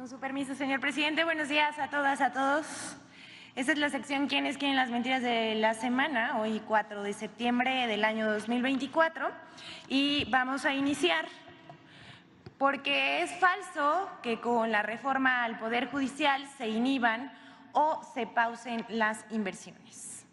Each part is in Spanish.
Con su permiso, señor presidente, buenos días a todas, a todos. Esta es la sección ¿Quiénes quieren las mentiras de la semana? Hoy 4 de septiembre del año 2024 y vamos a iniciar porque es falso que con la reforma al Poder Judicial se inhiban o se pausen las inversiones.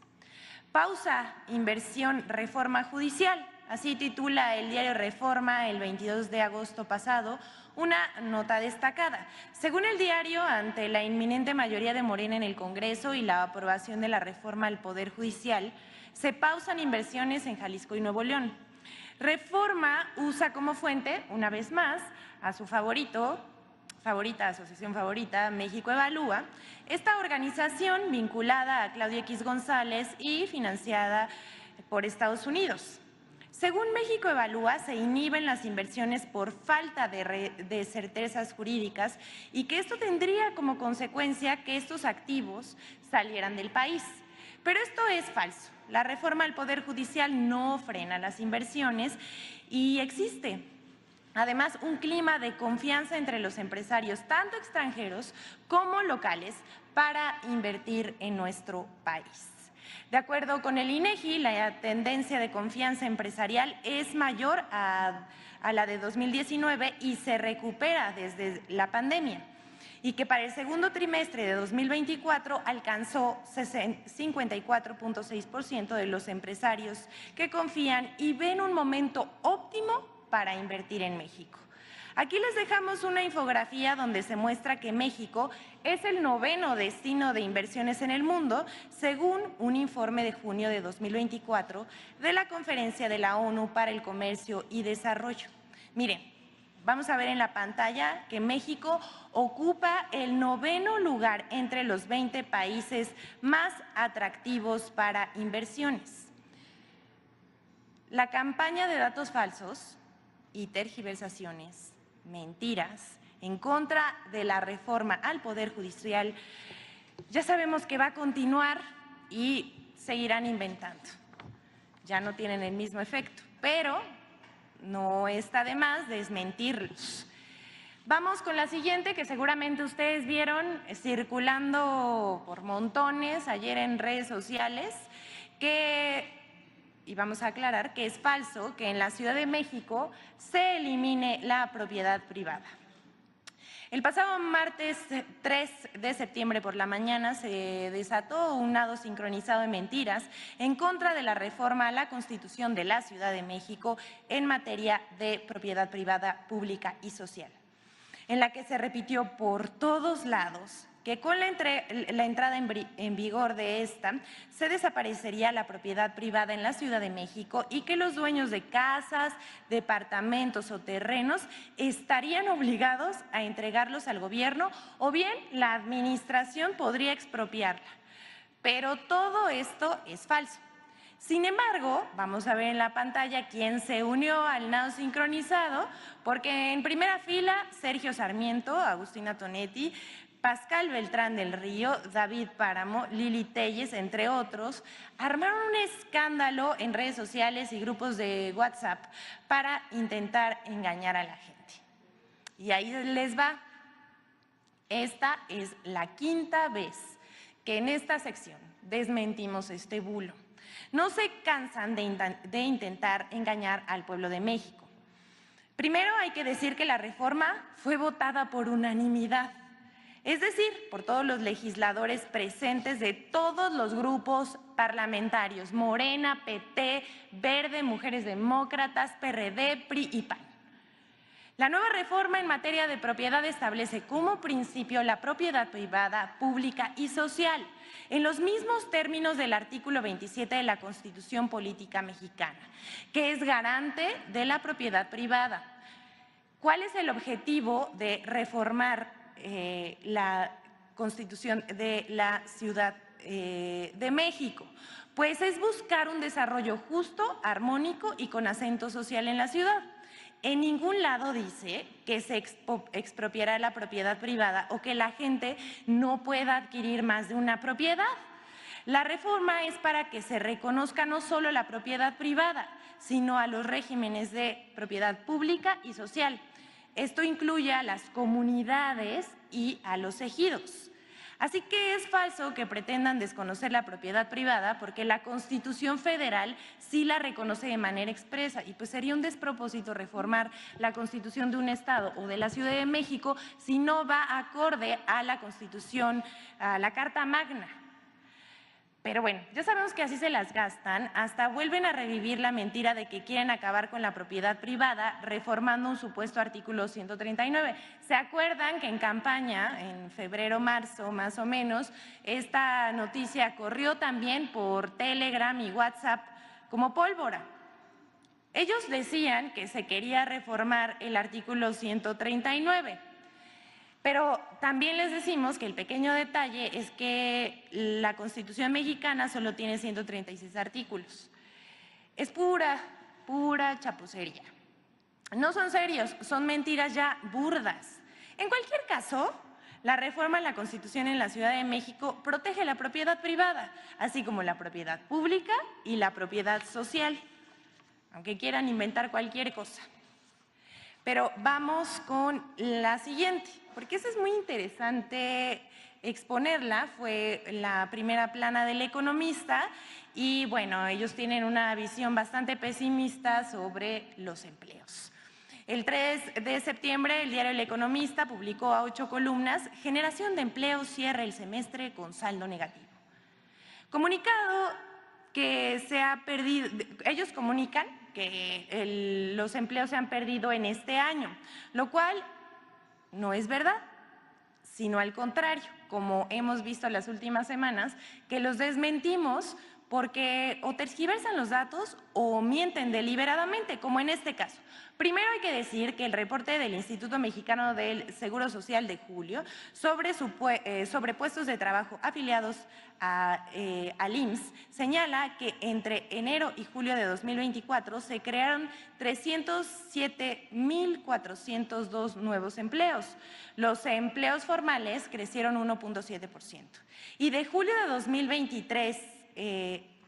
Pausa, inversión, reforma judicial. Así titula el diario Reforma el 22 de agosto pasado una nota destacada. Según el diario, ante la inminente mayoría de Morena en el Congreso y la aprobación de la reforma al Poder Judicial, se pausan inversiones en Jalisco y Nuevo León. Reforma usa como fuente, una vez más, a su asociación favorita, México Evalúa, esta organización vinculada a Claudia X González y financiada por Estados Unidos. Según México Evalúa, se inhiben las inversiones por falta de certezas jurídicas y que esto tendría como consecuencia que estos activos salieran del país. Pero esto es falso. La reforma al Poder Judicial no frena las inversiones y existe además un clima de confianza entre los empresarios, tanto extranjeros como locales, para invertir en nuestro país. De acuerdo con el INEGI, la tendencia de confianza empresarial es mayor a la de 2019 y se recupera desde la pandemia, y que para el segundo trimestre de 2024 alcanzó 54.6% de los empresarios que confían y ven un momento óptimo para invertir en México. Aquí les dejamos una infografía donde se muestra que México es el 9º destino de inversiones en el mundo, según un informe de junio de 2024 de la Conferencia de la ONU para el Comercio y Desarrollo. Miren, vamos a ver en la pantalla que México ocupa el 9º lugar entre los 20 países más atractivos para inversiones. La campaña de datos falsos y tergiversaciones, mentiras, en contra de la reforma al Poder Judicial, ya sabemos que va a continuar y seguirán inventando. Ya no tienen el mismo efecto, pero no está de más desmentirlos. Vamos con la siguiente, que seguramente ustedes vieron circulando por montones ayer en redes sociales, y vamos a aclarar que es falso que en la Ciudad de México se elimine la propiedad privada. El pasado martes 3 de septiembre por la mañana se desató un nado sincronizado de mentiras en contra de la reforma a la Constitución de la Ciudad de México en materia de propiedad privada, pública y social, en la que se repitió por todos lados que con la entrada en vigor de esta se desaparecería la propiedad privada en la Ciudad de México y que los dueños de casas, departamentos o terrenos estarían obligados a entregarlos al gobierno o bien la administración podría expropiarla. Pero todo esto es falso. Sin embargo, vamos a ver en la pantalla quién se unió al nado sincronizado, porque en primera fila Sergio Sarmiento, Agustina Tonetti, Pascal Beltrán del Río, David Páramo, Lili Telles, entre otros, armaron un escándalo en redes sociales y grupos de WhatsApp para intentar engañar a la gente. Y ahí les va. Esta es la quinta vez que en esta sección desmentimos este bulo. No se cansan de intentar engañar al pueblo de México. Primero hay que decir que la reforma fue votada por unanimidad, es decir, por todos los legisladores presentes de todos los grupos parlamentarios, Morena, PT, Verde, Mujeres Demócratas, PRD, PRI y PAN. La nueva reforma en materia de propiedad establece como principio la propiedad privada, pública y social, en los mismos términos del artículo 27 de la Constitución Política Mexicana, que es garante de la propiedad privada. ¿Cuál es el objetivo de reformar la Constitución de la Ciudad de México? Pues es buscar un desarrollo justo, armónico y con acento social en la ciudad. En ningún lado dice que se expropiará la propiedad privada o que la gente no pueda adquirir más de una propiedad. La reforma es para que se reconozca no solo la propiedad privada, sino a los regímenes de propiedad pública y social. Esto incluye a las comunidades y a los ejidos. Así que es falso que pretendan desconocer la propiedad privada porque la Constitución Federal sí la reconoce de manera expresa y pues sería un despropósito reformar la Constitución de un estado o de la Ciudad de México si no va acorde a la Constitución, a la Carta Magna. Pero bueno, ya sabemos que así se las gastan, hasta vuelven a revivir la mentira de que quieren acabar con la propiedad privada reformando un supuesto artículo 139. ¿Se acuerdan que en campaña, en febrero, marzo más o menos, esta noticia corrió también por Telegram y WhatsApp como pólvora? Ellos decían que se quería reformar el artículo 139. Pero también les decimos que el pequeño detalle es que la Constitución mexicana solo tiene 136 artículos. Es pura chapucería. No son serios, son mentiras ya burdas. En cualquier caso, la reforma a la Constitución en la Ciudad de México protege la propiedad privada, así como la propiedad pública y la propiedad social, aunque quieran inventar cualquier cosa. Pero vamos con la siguiente, porque esa es muy interesante exponerla, fue la primera plana del Economista y bueno, ellos tienen una visión bastante pesimista sobre los empleos. El 3 de septiembre, el diario El Economista publicó a 8 columnas, Generación de empleo cierra el semestre con saldo negativo. Comunicado que se ha perdido, ellos comunican que los empleos se han perdido en este año, lo cual no es verdad, sino al contrario, como hemos visto en las últimas semanas, que los desmentimos porque o tergiversan los datos o mienten deliberadamente, como en este caso. Primero hay que decir que el reporte del Instituto Mexicano del Seguro Social de julio sobre puestos de trabajo afiliados al IMSS señala que entre enero y julio de 2024 se crearon 307,402 nuevos empleos. Los empleos formales crecieron 1.7%. Y de julio de 2023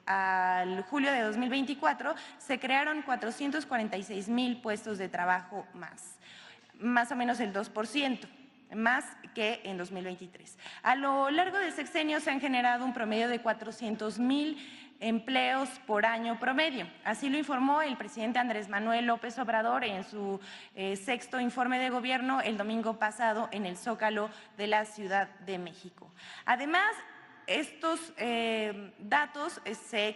al julio de 2024 se crearon 446,000 puestos de trabajo más o menos el 2%, más que en 2023. A lo largo del sexenio se han generado un promedio de 400,000 empleos por año promedio. Así lo informó el presidente Andrés Manuel López Obrador en su sexto informe de gobierno el domingo pasado en el Zócalo de la Ciudad de México. Además, estos datos se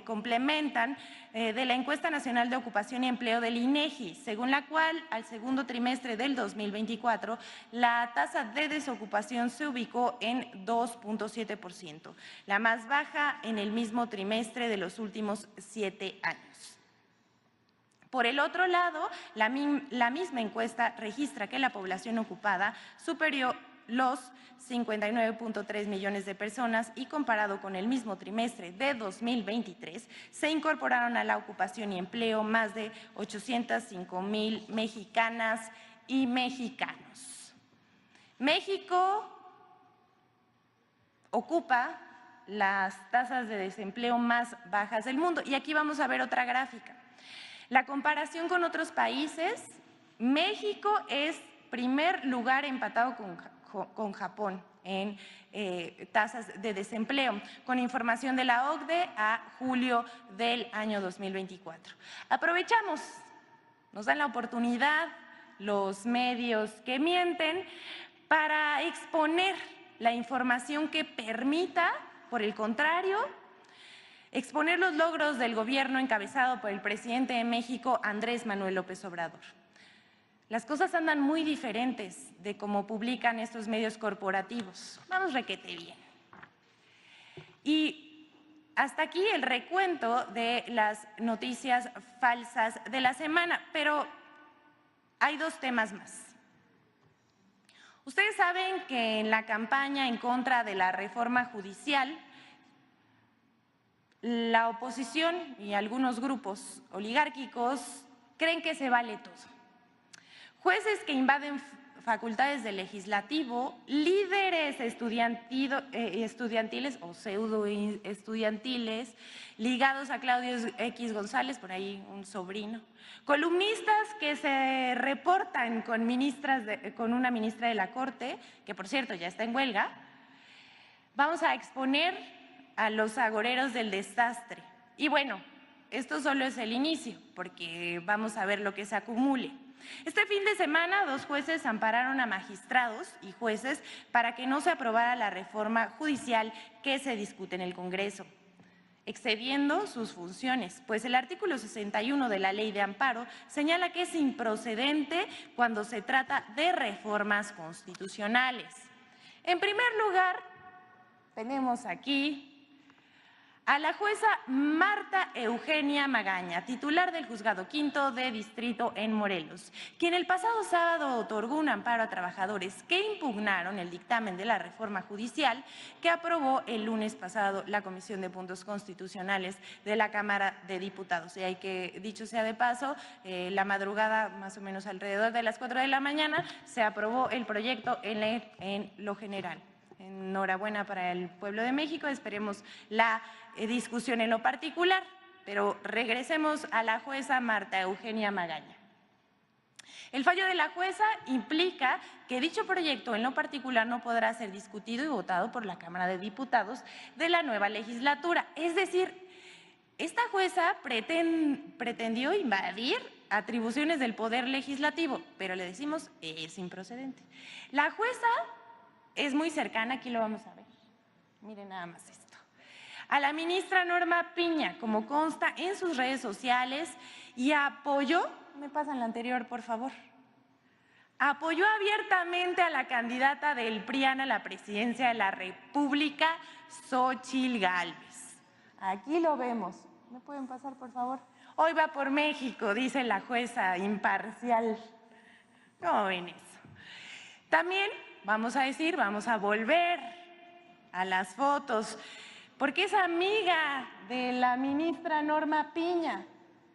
complementan de la Encuesta Nacional de Ocupación y Empleo del INEGI, según la cual al segundo trimestre del 2024 la tasa de desocupación se ubicó en 2.7%, la más baja en el mismo trimestre de los últimos 7 años. Por el otro lado, la misma encuesta registra que la población ocupada superó los 59.3 millones de personas y comparado con el mismo trimestre de 2023, se incorporaron a la ocupación y empleo más de 805,000 mexicanas y mexicanos. México ocupa las tasas de desempleo más bajas del mundo y aquí vamos a ver otra gráfica. La comparación con otros países, México es primer lugar empatado con Japón en tasas de desempleo, con información de la OCDE a julio del año 2024. Aprovechamos, nos dan la oportunidad los medios que mienten para exponer la información que permita, por el contrario, exponer los logros del gobierno encabezado por el presidente de México, Andrés Manuel López Obrador. Las cosas andan muy diferentes de cómo publican estos medios corporativos. Vamos requete bien. Y hasta aquí el recuento de las noticias falsas de la semana, pero hay 2 temas más. Ustedes saben que en la campaña en contra de la reforma judicial, la oposición y algunos grupos oligárquicos creen que se vale todo. Jueces que invaden facultades del legislativo, líderes estudiantiles o pseudo estudiantiles ligados a Claudio X González, por ahí un sobrino, columnistas que se reportan con una ministra de la Corte, que por cierto ya está en huelga. Vamos a exponer a los agoreros del desastre. Y bueno, esto solo es el inicio, porque vamos a ver lo que se acumule. Este fin de semana, 2 jueces ampararon a magistrados y jueces para que no se aprobara la reforma judicial que se discute en el Congreso, excediendo sus funciones, pues el artículo 61 de la Ley de Amparo señala que es improcedente cuando se trata de reformas constitucionales. En primer lugar, tenemos aquí a la jueza Marta Eugenia Magaña, titular del Juzgado Quinto de Distrito en Morelos, quien el pasado sábado otorgó un amparo a trabajadores que impugnaron el dictamen de la reforma judicial que aprobó el lunes pasado la Comisión de Puntos Constitucionales de la Cámara de Diputados. Y hay que, dicho sea de paso, la madrugada, más o menos alrededor de las 4 de la mañana, se aprobó el proyecto en lo general. Enhorabuena para el pueblo de México, esperemos la discusión en lo particular, pero regresemos a la jueza Marta Eugenia Magaña. El fallo de la jueza implica que dicho proyecto en lo particular no podrá ser discutido y votado por la Cámara de Diputados de la nueva legislatura. Es decir, esta jueza pretendió invadir atribuciones del Poder Legislativo, pero le decimos es improcedente. La jueza es muy cercana, aquí lo vamos a ver, miren nada más esto, a la ministra Norma Piña, como consta en sus redes sociales, y apoyó, me pasan la anterior por favor, apoyó abiertamente a la candidata del PRIAN a la presidencia de la República, Xóchitl Gálvez. Aquí lo vemos, ¿me pueden pasar por favor? Hoy va por México, dice la jueza imparcial. ¿Cómo ven eso? También vamos a volver a las fotos, porque es amiga de la ministra Norma Piña.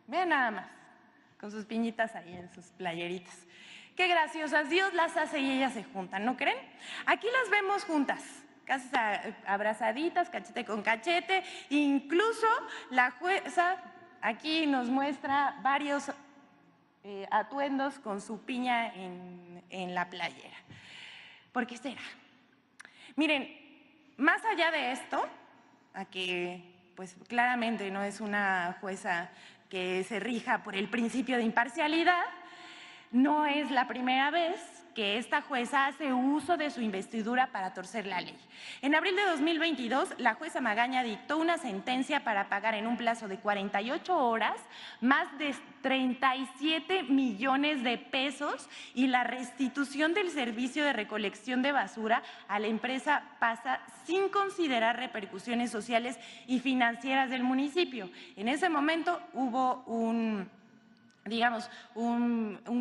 Vean nada más, con sus piñitas ahí en sus playeritas. Qué graciosas, Dios las hace y ellas se juntan, ¿no creen? Aquí las vemos juntas, casi abrazaditas, cachete con cachete. Incluso la jueza aquí nos muestra varios atuendos con su piña en la playera. ¿Por qué será? Miren, más allá de esto, a que pues claramente no es una jueza que se rija por el principio de imparcialidad, no es la primera vez que esta jueza hace uso de su investidura para torcer la ley. En abril de 2022, la jueza Magaña dictó una sentencia para pagar en un plazo de 48 horas más de 37 millones de pesos y la restitución del servicio de recolección de basura a la empresa Pasa sin considerar repercusiones sociales y financieras del municipio. En ese momento hubo un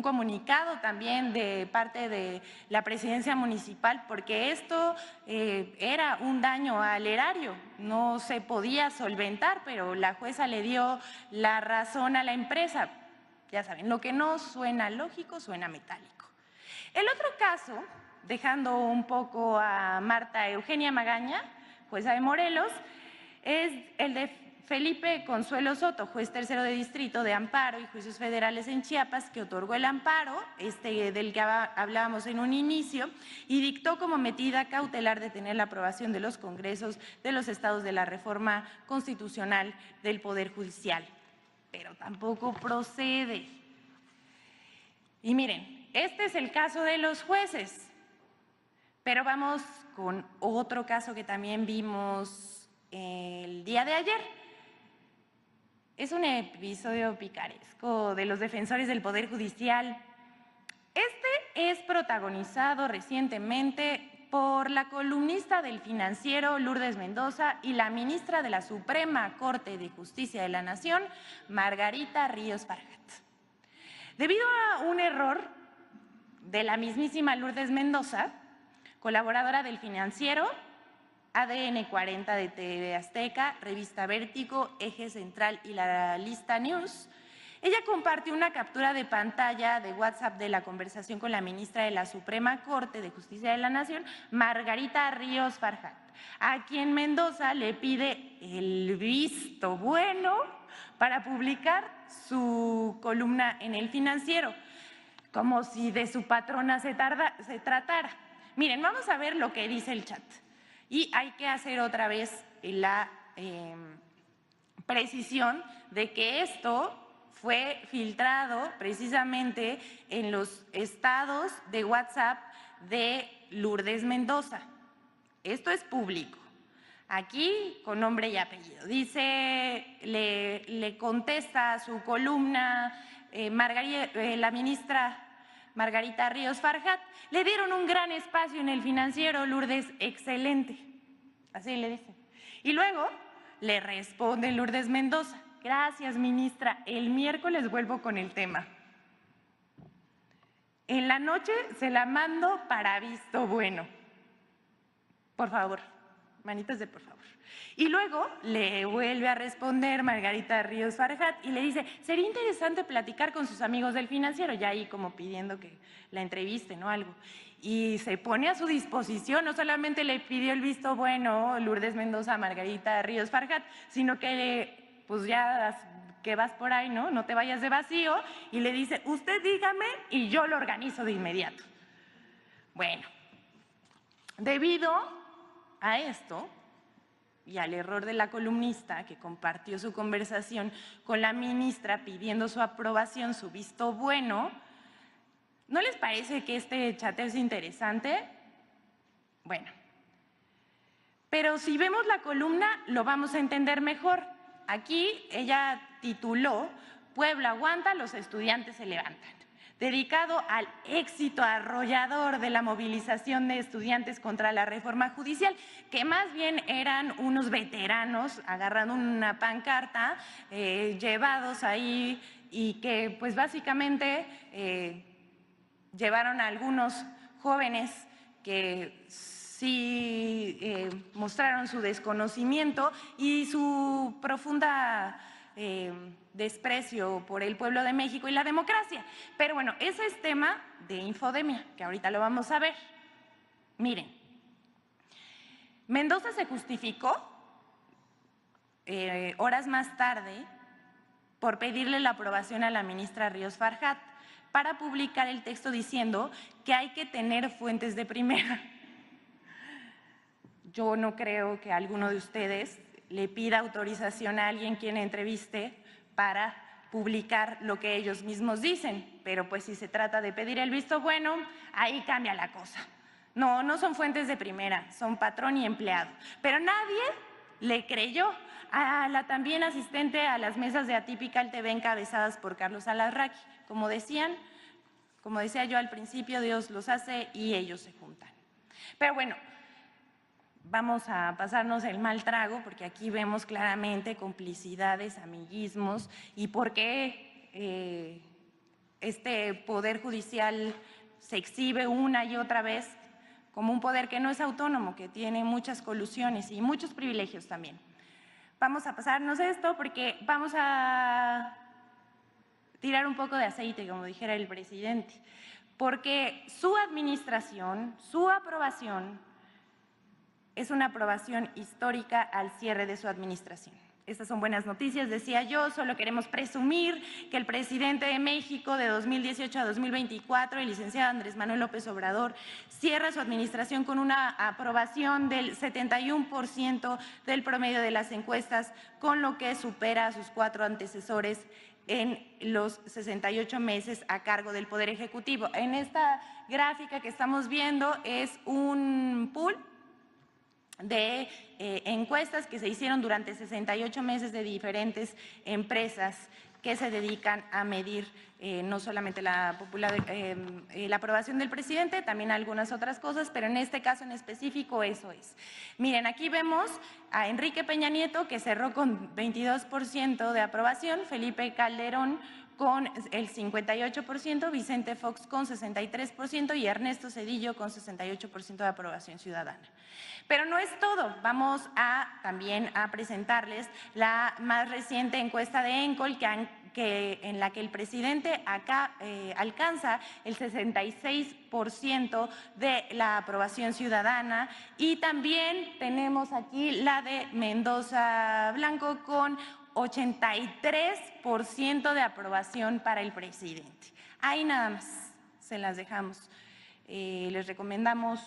comunicado también de parte de la presidencia municipal, porque esto era un daño al erario, no se podía solventar, pero la jueza le dio la razón a la empresa. Ya saben, lo que no suena lógico suena metálico. El otro caso, dejando un poco a Marta Eugenia Magaña, jueza de Morelos, es el de Felipe Consuelo Soto, juez tercero de distrito de amparo y juicios federales en Chiapas, que otorgó el amparo, del que hablábamos en un inicio, y dictó como medida cautelar detener la aprobación de los congresos de los estados de la reforma constitucional del Poder Judicial. Pero tampoco procede. Y miren, este es el caso de los jueces, pero vamos con otro caso que también vimos el día de ayer. Es un episodio picaresco de los defensores del Poder Judicial. Este es protagonizado recientemente por la columnista del Financiero Lourdes Mendoza y la ministra de la Suprema Corte de Justicia de la Nación, Margarita Ríos Farjat. Debido a un error de la mismísima Lourdes Mendoza, colaboradora del Financiero, ADN 40 de TV Azteca, Revista Vértigo, Eje Central y La Lista News, Ella compartió una captura de pantalla de WhatsApp de la conversación con la ministra de la Suprema Corte de Justicia de la Nación, Margarita Ríos Farjat, a quien Mendoza le pide el visto bueno para publicar su columna en El Financiero, como si de su patrona se tratara. Miren, vamos a ver lo que dice el chat. Y hay que hacer otra vez la precisión de que esto fue filtrado precisamente en los estados de WhatsApp de Lourdes Mendoza. Esto es público. Aquí con nombre y apellido. Dice, le contesta a su columna la ministra Margarita Ríos Farjat, le dieron un gran espacio en El Financiero, Lourdes, excelente. Así le dice. Y luego le responde Lourdes Mendoza, gracias, ministra, el miércoles vuelvo con el tema. En la noche se la mando para visto bueno. Por favor, manitas de por favor. Y luego le vuelve a responder Margarita Ríos Farjat y le dice, sería interesante platicar con sus amigos del Financiero, ya ahí como pidiendo que la entrevisten o algo. Y se pone a su disposición, no solamente le pidió el visto bueno Lourdes Mendoza a Margarita Ríos Farjat, sino que pues ya que vas por ahí, ¿no? No te vayas de vacío, y le dice, usted dígame y yo lo organizo de inmediato. Bueno, debido a esto y al error de la columnista que compartió su conversación con la ministra pidiendo su aprobación, su visto bueno, ¿no les parece que este chateo es interesante? Bueno, pero si vemos la columna lo vamos a entender mejor. Aquí ella tituló Pueblo aguanta, los estudiantes se levantan, dedicado al éxito arrollador de la movilización de estudiantes contra la reforma judicial, que más bien eran unos veteranos agarrando una pancarta, llevados ahí, y que pues básicamente llevaron a algunos jóvenes que sí mostraron su desconocimiento y su profunda desprecio por el pueblo de México y la democracia. Pero bueno, ese es tema de infodemia, que ahorita lo vamos a ver. Miren, Mendoza se justificó horas más tarde por pedirle la aprobación a la ministra Ríos Farjat para publicar el texto diciendo que hay que tener fuentes de primera. Yo no creo que alguno de ustedes le pida autorización a alguien quien entreviste para publicar lo que ellos mismos dicen, pero pues si se trata de pedir el visto bueno, ahí cambia la cosa. No, no son fuentes de primera, son patrón y empleado. Pero nadie le creyó a la también asistente a las mesas de Atypical TV encabezadas por Carlos Alarraqui. Como decía yo al principio, Dios los hace y ellos se juntan. Pero bueno, vamos a pasarnos el mal trago porque aquí vemos claramente complicidades, amiguismos y por qué este poder judicial se exhibe una y otra vez como un poder que no es autónomo, que tiene muchas colusiones y muchos privilegios también. Vamos a pasarnos esto porque vamos a tirar un poco de aceite, como dijera el presidente, porque su administración, su aprobación, es una aprobación histórica al cierre de su administración. Estas son buenas noticias, decía yo, solo queremos presumir que el presidente de México de 2018 a 2024, el licenciado Andrés Manuel López Obrador, cierra su administración con una aprobación del 71% del promedio de las encuestas, con lo que supera a sus 4 antecesores en los 68 meses a cargo del Poder Ejecutivo. En esta gráfica que estamos viendo es un pool de encuestas que se hicieron durante 68 meses de diferentes empresas que se dedican a medir no solamente la aprobación del presidente, también algunas otras cosas, pero en este caso en específico eso es. Miren, aquí vemos a Enrique Peña Nieto, que cerró con 22% de aprobación, Felipe Calderón con el 58%, Vicente Fox con 63% y Ernesto Zedillo con 68% de aprobación ciudadana. Pero no es todo, vamos también a presentarles la más reciente encuesta de ENCOL que en la que el presidente alcanza el 66% de la aprobación ciudadana, y también tenemos aquí la de Mendoza Blanco con 83% de aprobación para el presidente. Ahí nada más, se las dejamos. Les recomendamos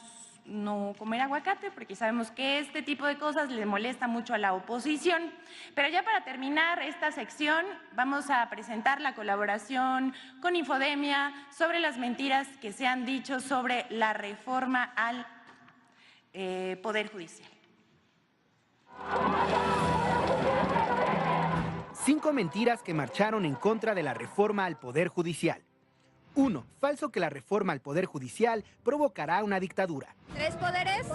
no comer aguacate porque sabemos que este tipo de cosas le molesta mucho a la oposición. Pero ya para terminar esta sección vamos a presentar la colaboración con Infodemia sobre las mentiras que se han dicho sobre la reforma al Poder Judicial. 5 mentiras que marcharon en contra de la reforma al Poder Judicial. 1. Falso que la reforma al Poder Judicial provocará una dictadura. 3 poderes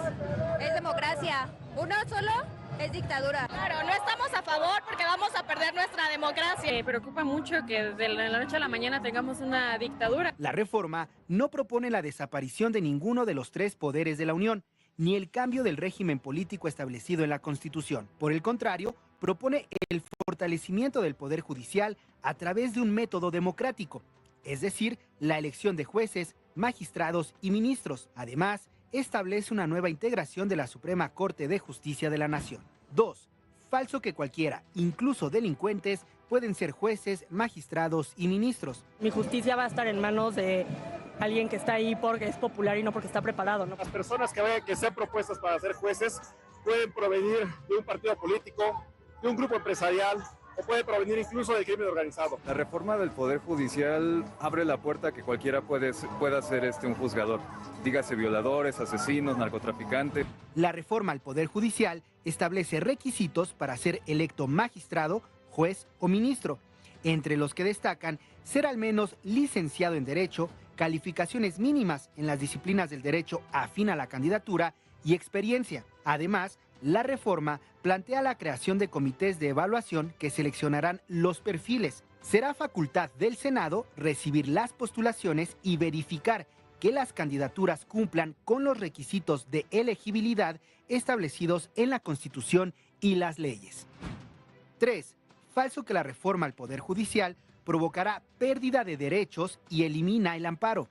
es democracia, 1 solo es dictadura. Claro, no estamos a favor porque vamos a perder nuestra democracia. Me preocupa mucho que de la noche a la mañana tengamos una dictadura. La reforma no propone la desaparición de ninguno de los 3 poderes de la Unión, ni el cambio del régimen político establecido en la Constitución. Por el contrario, propone el fortalecimiento del Poder Judicial a través de un método democrático, es decir, la elección de jueces, magistrados y ministros. Además, establece una nueva integración de la Suprema Corte de Justicia de la Nación. 2. Falso que cualquiera, incluso delincuentes, pueden ser jueces, magistrados y ministros. Mi justicia va a estar en manos de alguien que está ahí porque es popular y no porque está preparado, ¿no? Las personas que sean propuestas para ser jueces pueden provenir de un partido político, de un grupo empresarial, o puede provenir incluso del crimen organizado. La reforma del Poder Judicial abre la puerta a que cualquiera pueda ser un juzgador. Dígase violadores, asesinos, narcotraficantes. La reforma al Poder Judicial establece requisitos para ser electo magistrado, juez o ministro, entre los que destacan ser al menos licenciado en Derecho, calificaciones mínimas en las disciplinas del derecho afín a la candidatura y experiencia. Además, la reforma plantea la creación de comités de evaluación que seleccionarán los perfiles. Será facultad del Senado recibir las postulaciones y verificar que las candidaturas cumplan con los requisitos de elegibilidad establecidos en la Constitución y las leyes. 3. Falso que la reforma al Poder Judicial provocará pérdida de derechos y elimina el amparo.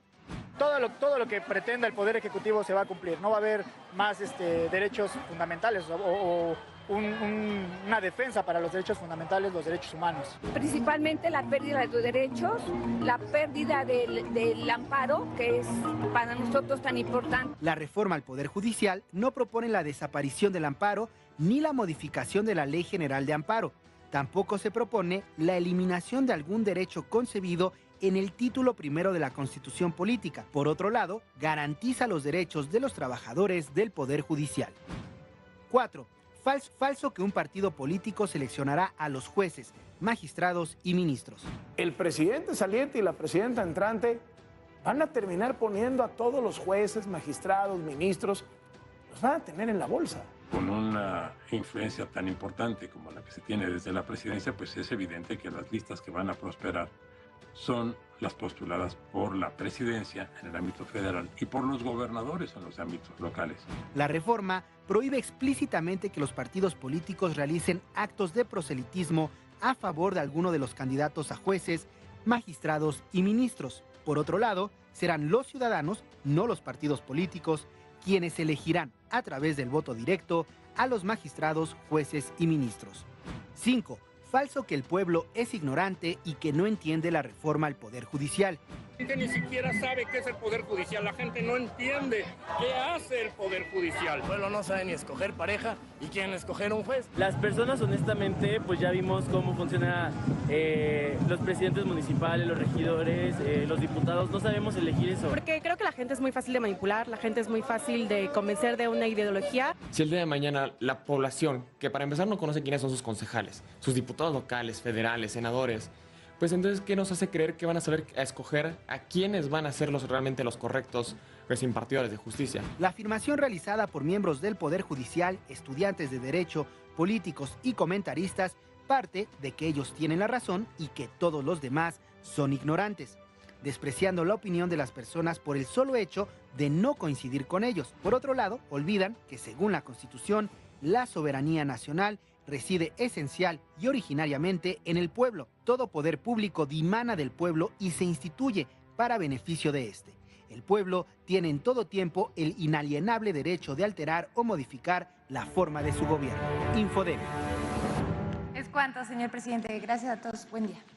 Todo lo que pretenda el Poder Ejecutivo se va a cumplir. No va a haber más derechos fundamentales o una defensa para los derechos fundamentales, los derechos humanos. Principalmente la pérdida de los derechos, la pérdida del amparo, que es para nosotros tan importante. La reforma al Poder Judicial no propone la desaparición del amparo ni la modificación de la Ley General de Amparo. Tampoco se propone la eliminación de algún derecho concebido en el título primero de la Constitución Política. Por otro lado, garantiza los derechos de los trabajadores del Poder Judicial. 4. Falso que un partido político seleccionará a los jueces, magistrados y ministros. El presidente saliente y la presidenta entrante van a terminar poniendo a todos los jueces, magistrados, ministros, los van a tener en la bolsa. Con una influencia tan importante como la que se tiene desde la presidencia, pues es evidente que las listas que van a prosperar son las postuladas por la presidencia en el ámbito federal y por los gobernadores en los ámbitos locales. La reforma prohíbe explícitamente que los partidos políticos realicen actos de proselitismo a favor de alguno de los candidatos a jueces, magistrados y ministros. Por otro lado, serán los ciudadanos, no los partidos políticos, quienes elegirán a través del voto directo a los magistrados, jueces y ministros. 5. Falso que el pueblo es ignorante y que no entiende la reforma al Poder Judicial. La gente ni siquiera sabe qué es el Poder Judicial, la gente no entiende qué hace el Poder Judicial. El pueblo no sabe ni escoger pareja y quieren escoger un juez. Las personas, honestamente, pues ya vimos cómo funcionan los presidentes municipales, los regidores, los diputados, no sabemos elegir eso. Porque creo que la gente es muy fácil de manipular, la gente es muy fácil de convencer de una ideología. Si el día de mañana la población, que para empezar no conoce quiénes son sus concejales, sus diputados locales, federales, senadores, pues entonces, ¿qué nos hace creer que van a saber a escoger a quiénes van a ser realmente los correctos impartidores de justicia? La afirmación realizada por miembros del Poder Judicial, estudiantes de Derecho, políticos y comentaristas parte de que ellos tienen la razón y que todos los demás son ignorantes, despreciando la opinión de las personas por el solo hecho de no coincidir con ellos. Por otro lado, olvidan que según la Constitución, la soberanía nacional reside esencial y originariamente en el pueblo. Todo poder público dimana del pueblo y se instituye para beneficio de este. El pueblo tiene en todo tiempo el inalienable derecho de alterar o modificar la forma de su gobierno. Infodemia. Es cuanto, señor presidente. Gracias a todos. Buen día.